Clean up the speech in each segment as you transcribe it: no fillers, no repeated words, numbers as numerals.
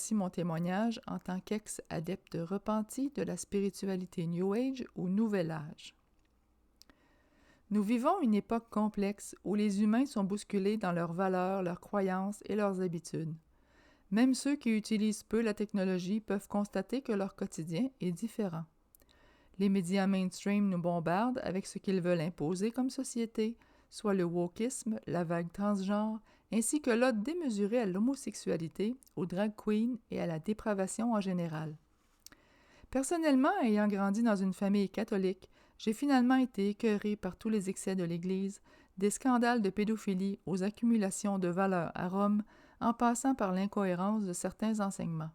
voici mon témoignage en tant qu'ex-adepte repenti de la spiritualité New Age ou Nouvel Âge. Nous vivons une époque complexe où les humains sont bousculés dans leurs valeurs, leurs croyances et leurs habitudes. Même ceux qui utilisent peu la technologie peuvent constater que leur quotidien est différent. Les médias mainstream nous bombardent avec ce qu'ils veulent imposer comme société, soit le wokisme, la vague transgenre, ainsi que l'ode démesurée à l'homosexualité, aux drag queens et à la dépravation en général. Personnellement, ayant grandi dans une famille catholique, j'ai finalement été écœurée par tous les excès de l'Église, des scandales de pédophilie aux accumulations de valeurs à Rome, en passant par l'incohérence de certains enseignements.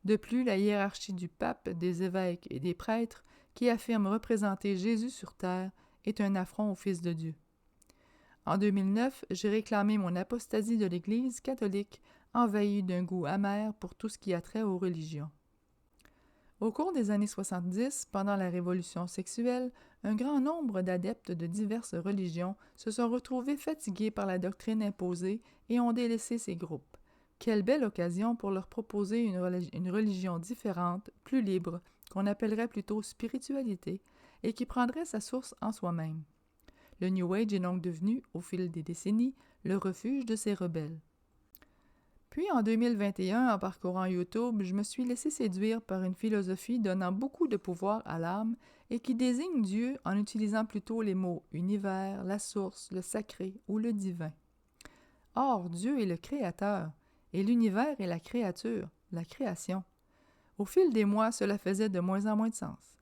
De plus, la hiérarchie du pape, des évêques et des prêtres, qui affirment représenter Jésus sur terre, est un affront au Fils de Dieu. En 2009, j'ai réclamé mon apostasie de l'Église catholique, envahie d'un goût amer pour tout ce qui a trait aux religions. Au cours des années 70, pendant la révolution sexuelle, un grand nombre d'adeptes de diverses religions se sont retrouvés fatigués par la doctrine imposée et ont délaissé ces groupes. Quelle belle occasion pour leur proposer une religion différente, plus libre, qu'on appellerait plutôt spiritualité, et qui prendrait sa source en soi-même. Le New Age est donc devenu, au fil des décennies, le refuge de ces rebelles. Puis en 2021, en parcourant YouTube, je me suis laissé séduire par une philosophie donnant beaucoup de pouvoir à l'âme et qui désigne Dieu en utilisant plutôt les mots univers, la source, le sacré ou le divin. Or, Dieu est le créateur et l'univers est la créature, la création. Au fil des mois, cela faisait de moins en moins de sens.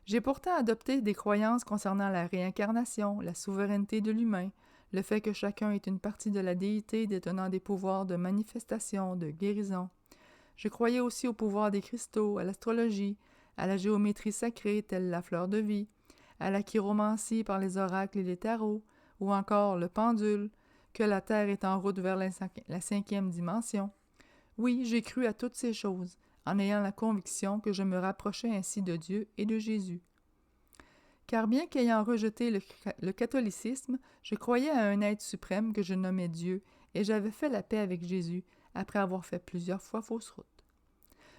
J'ai pourtant adopté des croyances concernant la réincarnation, la souveraineté de l'humain, le fait que chacun est une partie de la déité détenant des pouvoirs de manifestation, de guérison. Je croyais aussi au pouvoir des cristaux, à l'astrologie, à la géométrie sacrée telle la fleur de vie, à la chiromancie par les oracles et les tarots, ou encore le pendule, que la Terre est en route vers la 5e dimension. Oui, j'ai cru à toutes ces choses, en ayant la conviction que je me rapprochais ainsi de Dieu et de Jésus. Car bien qu'ayant rejeté le catholicisme, je croyais à un être suprême que je nommais Dieu, et j'avais fait la paix avec Jésus, après avoir fait plusieurs fois fausse route.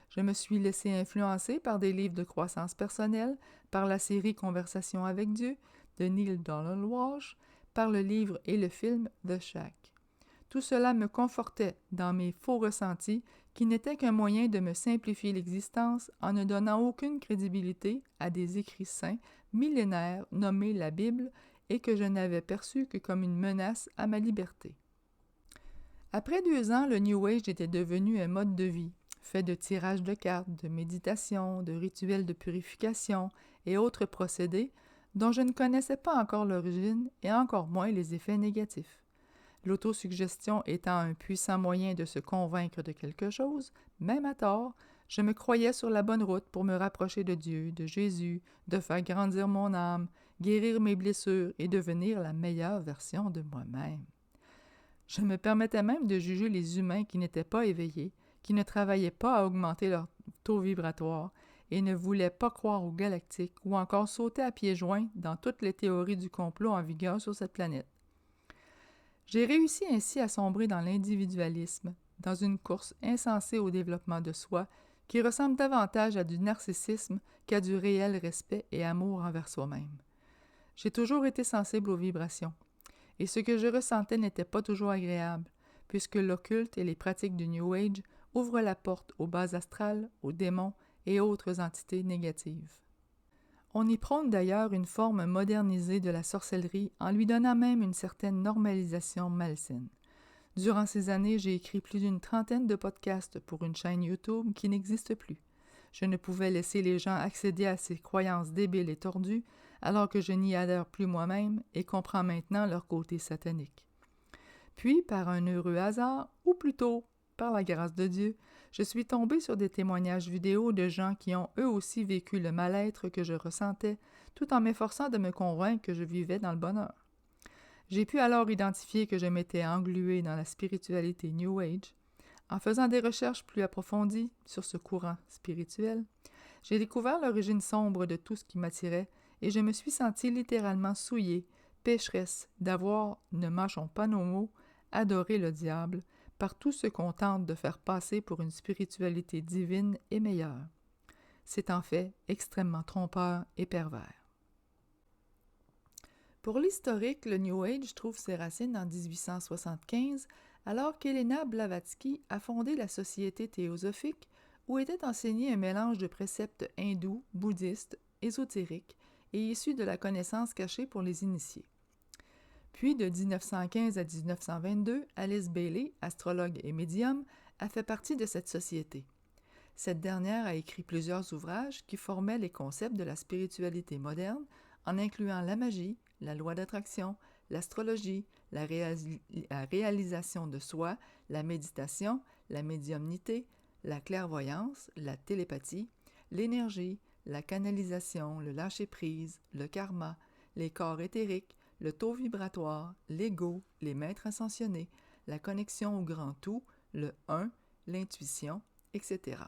Je me suis laissé influencer par des livres de croissance personnelle, par la série Conversations avec Dieu de Neale Donald Walsch, par le livre et le film The Shack. Tout cela me confortait dans mes faux ressentis qui n'étaient qu'un moyen de me simplifier l'existence en ne donnant aucune crédibilité à des écrits saints millénaires nommés la Bible et que je n'avais perçus que comme une menace à ma liberté. Après 2 ans, le New Age était devenu un mode de vie, fait de tirages de cartes, de méditation, de rituels de purification et autres procédés dont je ne connaissais pas encore l'origine et encore moins les effets négatifs. L'autosuggestion étant un puissant moyen de se convaincre de quelque chose, même à tort, je me croyais sur la bonne route pour me rapprocher de Dieu, de Jésus, de faire grandir mon âme, guérir mes blessures et devenir la meilleure version de moi-même. Je me permettais même de juger les humains qui n'étaient pas éveillés, qui ne travaillaient pas à augmenter leur taux vibratoire et ne voulaient pas croire aux galactiques ou encore sauter à pieds joints dans toutes les théories du complot en vigueur sur cette planète. J'ai réussi ainsi à sombrer dans l'individualisme, dans une course insensée au développement de soi qui ressemble davantage à du narcissisme qu'à du réel respect et amour envers soi-même. J'ai toujours été sensible aux vibrations, et ce que je ressentais n'était pas toujours agréable, puisque l'occulte et les pratiques du New Age ouvrent la porte aux bases astrales, aux démons et autres entités négatives. On y prône d'ailleurs une forme modernisée de la sorcellerie en lui donnant même une certaine normalisation malsaine. Durant ces années, j'ai écrit plus d'une 30aine de podcasts pour une chaîne YouTube qui n'existe plus. Je ne pouvais laisser les gens accéder à ces croyances débiles et tordues alors que je n'y adhère plus moi-même et comprends maintenant leur côté satanique. Puis, par un heureux hasard, ou plutôt par la grâce de Dieu, je suis tombée sur des témoignages vidéo de gens qui ont eux aussi vécu le mal-être que je ressentais, tout en m'efforçant de me convaincre que je vivais dans le bonheur. J'ai pu alors identifier que je m'étais engluée dans la spiritualité New Age. En faisant des recherches plus approfondies sur ce courant spirituel, j'ai découvert l'origine sombre de tout ce qui m'attirait et je me suis sentie littéralement souillée, pécheresse, d'avoir, ne mâchons pas nos mots, adoré le diable, par tout ce qu'on tente de faire passer pour une spiritualité divine et meilleure. C'est en fait extrêmement trompeur et pervers. Pour l'historique, le New Age trouve ses racines en 1875, alors qu'Helena Blavatsky a fondé la Société théosophique, où était enseigné un mélange de préceptes hindous, bouddhistes, ésotériques et issus de la connaissance cachée pour les initiés. Puis, de 1915 à 1922, Alice Bailey, astrologue et médium, a fait partie de cette société. Cette dernière a écrit plusieurs ouvrages qui formaient les concepts de la spiritualité moderne, en incluant la magie, la loi d'attraction, l'astrologie, la réalisation de soi, la méditation, la médiumnité, la clairvoyance, la télépathie, l'énergie, la canalisation, le lâcher-prise, le karma, les corps éthériques, le taux vibratoire, l'ego, les maîtres ascensionnés, la connexion au grand tout, le un, l'intuition, etc.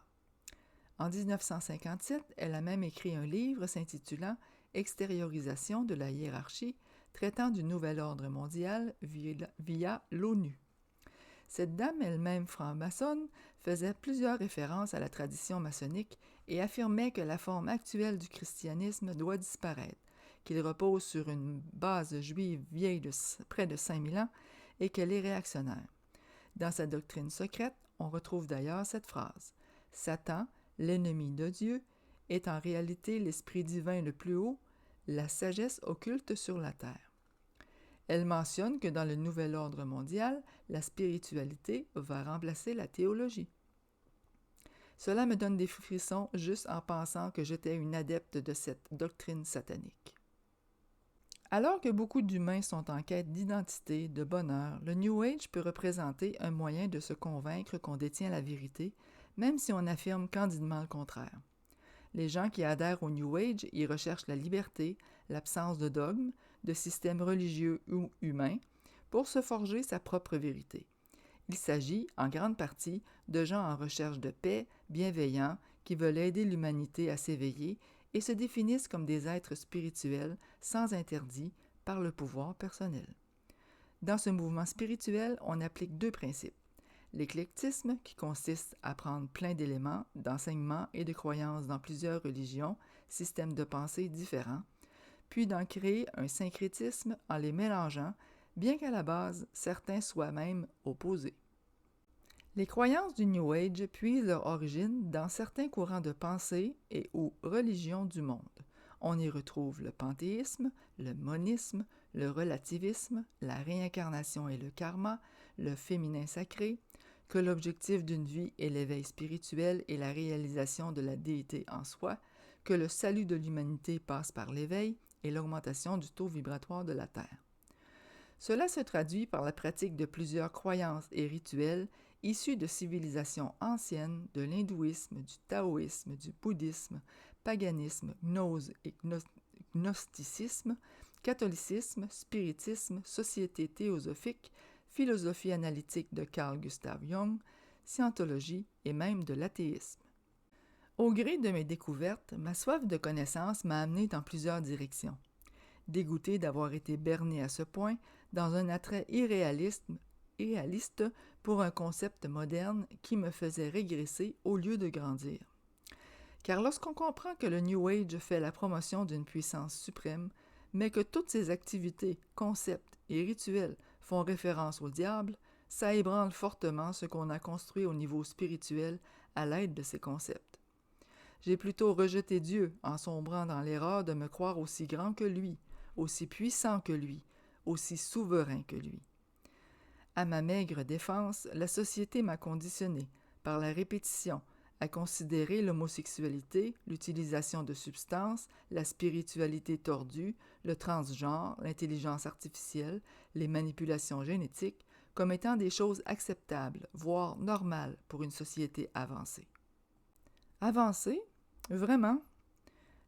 En 1957, elle a même écrit un livre s'intitulant « Extériorisation de la hiérarchie », traitant du nouvel ordre mondial via l'ONU. Cette dame elle-même franc-maçonne faisait plusieurs références à la tradition maçonnique et affirmait que la forme actuelle du christianisme doit disparaître, qu'il repose sur une base juive vieille de près de 5000 ans et qu'elle est réactionnaire. Dans sa doctrine secrète, on retrouve d'ailleurs cette phrase « Satan, l'ennemi de Dieu, est en réalité l'esprit divin le plus haut, la sagesse occulte sur la terre. » Elle mentionne que dans le nouvel ordre mondial, la spiritualité va remplacer la théologie. Cela me donne des frissons juste en pensant que j'étais une adepte de cette doctrine satanique. Alors que beaucoup d'humains sont en quête d'identité, de bonheur, le New Age peut représenter un moyen de se convaincre qu'on détient la vérité, même si on affirme candidement le contraire. Les gens qui adhèrent au New Age y recherchent la liberté, l'absence de dogmes, de systèmes religieux ou humains, pour se forger sa propre vérité. Il s'agit, en grande partie, de gens en recherche de paix, bienveillants, qui veulent aider l'humanité à s'éveiller et se définissent comme des êtres spirituels sans interdit par le pouvoir personnel. Dans ce mouvement spirituel, on applique deux principes. L'éclectisme, qui consiste à prendre plein d'éléments, d'enseignements et de croyances dans plusieurs religions, systèmes de pensée différents, puis d'en créer un syncrétisme en les mélangeant, bien qu'à la base, certains soient même opposés. Les croyances du New Age puisent leur origine dans certains courants de pensée et ou religions du monde. On y retrouve le panthéisme, le monisme, le relativisme, la réincarnation et le karma, le féminin sacré, que l'objectif d'une vie est l'éveil spirituel et la réalisation de la déité en soi, que le salut de l'humanité passe par l'éveil et l'augmentation du taux vibratoire de la Terre. Cela se traduit par la pratique de plusieurs croyances et rituels issus de civilisations anciennes, de l'hindouisme, du taoïsme, du bouddhisme, paganisme, gnose et gnosticisme, catholicisme, spiritisme, société théosophique, philosophie analytique de Carl Gustav Jung, scientologie et même de l'athéisme. Au gré de mes découvertes, ma soif de connaissance m'a amené dans plusieurs directions. Dégoûté d'avoir été berné à ce point, dans un attrait irréaliste pour un concept moderne qui me faisait régresser au lieu de grandir. Car lorsqu'on comprend que le New Age fait la promotion d'une puissance suprême, mais que toutes ses activités, concepts et rituels font référence au diable, ça ébranle fortement ce qu'on a construit au niveau spirituel à l'aide de ces concepts. J'ai plutôt rejeté Dieu en sombrant dans l'erreur de me croire aussi grand que lui, aussi puissant que lui, aussi souverain que lui. À ma maigre défense, la société m'a conditionné, par la répétition, à considérer l'homosexualité, l'utilisation de substances, la spiritualité tordue, le transgenre, l'intelligence artificielle, les manipulations génétiques, comme étant des choses acceptables, voire normales pour une société avancée. Avancée? Vraiment?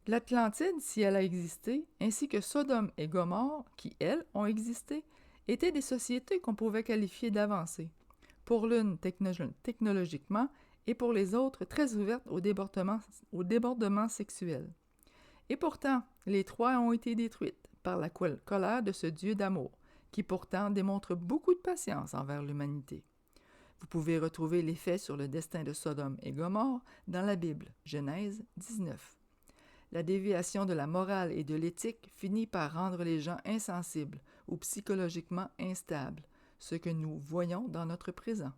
L'Atlantide, si elle a existé, ainsi que Sodome et Gomorrhe, qui, elles, ont existé, étaient des sociétés qu'on pouvait qualifier d'avancées. Pour l'une technologiquement, et pour les autres très ouvertes au débordement sexuel. Et pourtant, les trois ont été détruites par la colère de ce Dieu d'amour, qui pourtant démontre beaucoup de patience envers l'humanité. Vous pouvez retrouver les faits sur le destin de Sodome et Gomorrhe dans la Bible, Genèse 19. La déviation de la morale et de l'éthique finit par rendre les gens insensibles ou psychologiquement instables, ce que nous voyons dans notre présent.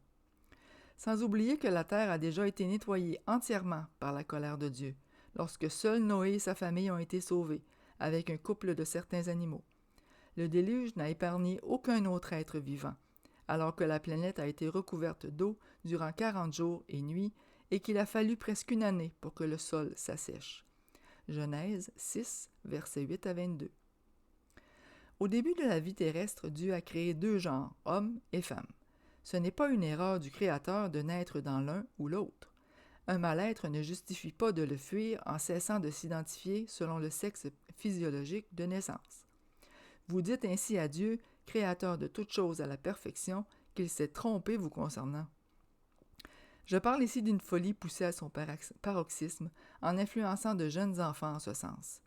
Sans oublier que la terre a déjà été nettoyée entièrement par la colère de Dieu, lorsque seul Noé et sa famille ont été sauvés, avec un couple de certains animaux. Le déluge n'a épargné aucun autre être vivant, alors que la planète a été recouverte d'eau durant 40 jours et nuits et qu'il a fallu presque une année pour que le sol s'assèche. Genèse 6, versets 8 à 22. Au début de la vie terrestre, Dieu a créé deux genres, hommes et femmes. Ce n'est pas une erreur du Créateur de naître dans l'un ou l'autre. Un mal-être ne justifie pas de le fuir en cessant de s'identifier selon le sexe physiologique de naissance. Vous dites ainsi à Dieu, Créateur de toutes choses à la perfection, qu'il s'est trompé vous concernant. Je parle ici d'une folie poussée à son paroxysme en influençant de jeunes enfants en ce sens.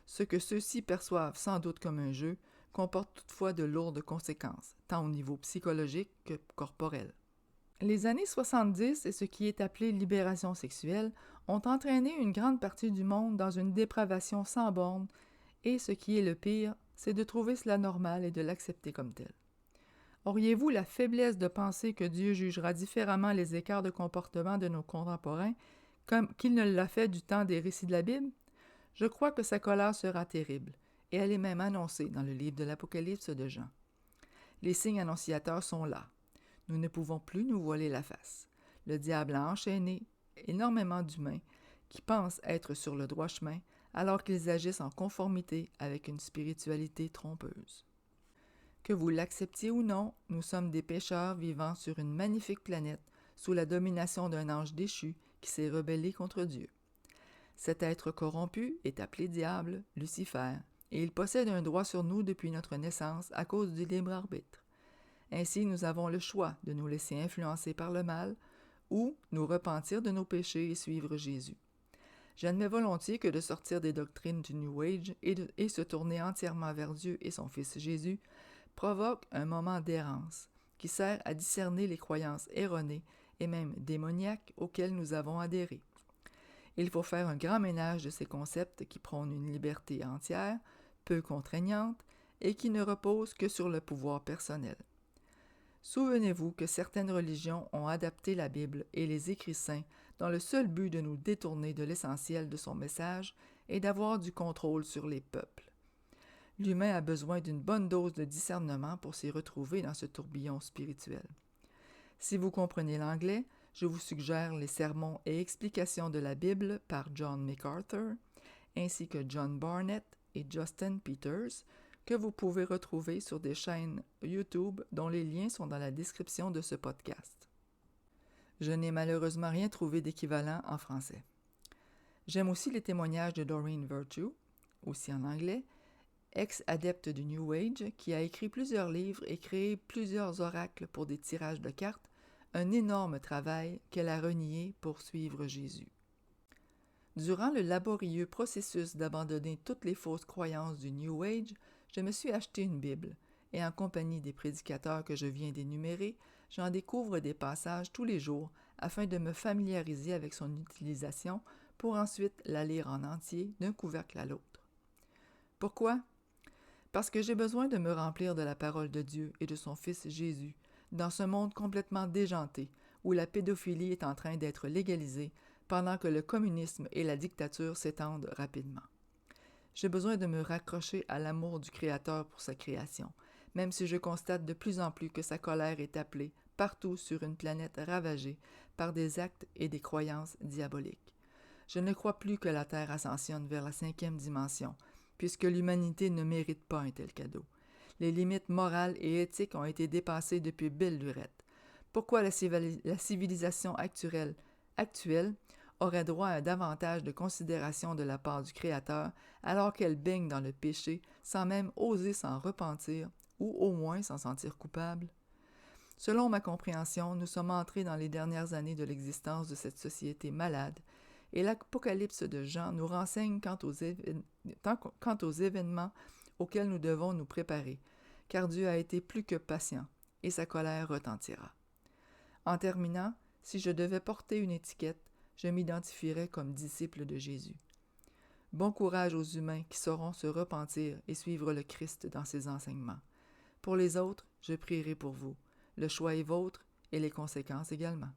Ce que ceux-ci perçoivent sans doute comme un jeu comporte toutefois de lourdes conséquences, tant au niveau psychologique que corporel. Les années 70 et ce qui est appelé libération sexuelle ont entraîné une grande partie du monde dans une dépravation sans bornes et ce qui est le pire, c'est de trouver cela normal et de l'accepter comme tel. Auriez-vous la faiblesse de penser que Dieu jugera différemment les écarts de comportement de nos contemporains comme qu'il ne l'a fait du temps des récits de la Bible? Je crois que sa colère sera terrible, et elle est même annoncée dans le livre de l'Apocalypse de Jean. Les signes annonciateurs sont là. Nous ne pouvons plus nous voiler la face. Le diable a enchaîné énormément d'humains qui pensent être sur le droit chemin alors qu'ils agissent en conformité avec une spiritualité trompeuse. Que vous l'acceptiez ou non, nous sommes des pécheurs vivant sur une magnifique planète sous la domination d'un ange déchu qui s'est rebellé contre Dieu. Cet être corrompu est appelé diable, Lucifer, et il possède un droit sur nous depuis notre naissance à cause du libre arbitre. Ainsi, nous avons le choix de nous laisser influencer par le mal ou nous repentir de nos péchés et suivre Jésus. J'admets volontiers que de sortir des doctrines du New Age et se tourner entièrement vers Dieu et son Fils Jésus provoque un moment d'errance qui sert à discerner les croyances erronées et même démoniaques auxquelles nous avons adhéré. Il faut faire un grand ménage de ces concepts qui prônent une liberté entière, peu contraignante, et qui ne reposent que sur le pouvoir personnel. Souvenez-vous que certaines religions ont adapté la Bible et les écrits saints dans le seul but de nous détourner de l'essentiel de son message et d'avoir du contrôle sur les peuples. L'humain a besoin d'une bonne dose de discernement pour s'y retrouver dans ce tourbillon spirituel. Si vous comprenez l'anglais, je vous suggère les sermons et explications de la Bible par John MacArthur, ainsi que John Barnett et Justin Peters, que vous pouvez retrouver sur des chaînes YouTube dont les liens sont dans la description de ce podcast. Je n'ai malheureusement rien trouvé d'équivalent en français. J'aime aussi les témoignages de Doreen Virtue, aussi en anglais, ex-adepte du New Age, qui a écrit plusieurs livres et créé plusieurs oracles pour des tirages de cartes, un énorme travail qu'elle a renié pour suivre Jésus. Durant le laborieux processus d'abandonner toutes les fausses croyances du New Age, je me suis acheté une Bible, et en compagnie des prédicateurs que je viens d'énumérer, j'en découvre des passages tous les jours afin de me familiariser avec son utilisation pour ensuite la lire en entier d'un couvercle à l'autre. Pourquoi? Parce que j'ai besoin de me remplir de la parole de Dieu et de son Fils Jésus, dans ce monde complètement déjanté, où la pédophilie est en train d'être légalisée, pendant que le communisme et la dictature s'étendent rapidement. J'ai besoin de me raccrocher à l'amour du Créateur pour sa création, même si je constate de plus en plus que sa colère est appelée partout sur une planète ravagée par des actes et des croyances diaboliques. Je ne crois plus que la Terre ascensionne vers la 5e dimension, puisque l'humanité ne mérite pas un tel cadeau. Les limites morales et éthiques ont été dépassées depuis belle lurette. Pourquoi la civilisation actuelle aurait droit à davantage de considération de la part du Créateur alors qu'elle baigne dans le péché sans même oser s'en repentir ou au moins s'en sentir coupable? Selon ma compréhension, nous sommes entrés dans les dernières années de l'existence de cette société malade et l'Apocalypse de Jean nous renseigne quant aux événements auxquels nous devons nous préparer, car Dieu a été plus que patient et sa colère retentira. En terminant, si je devais porter une étiquette, je m'identifierais comme disciple de Jésus. Bon courage aux humains qui sauront se repentir et suivre le Christ dans ses enseignements. Pour les autres, je prierai pour vous. Le choix est vôtre et les conséquences également.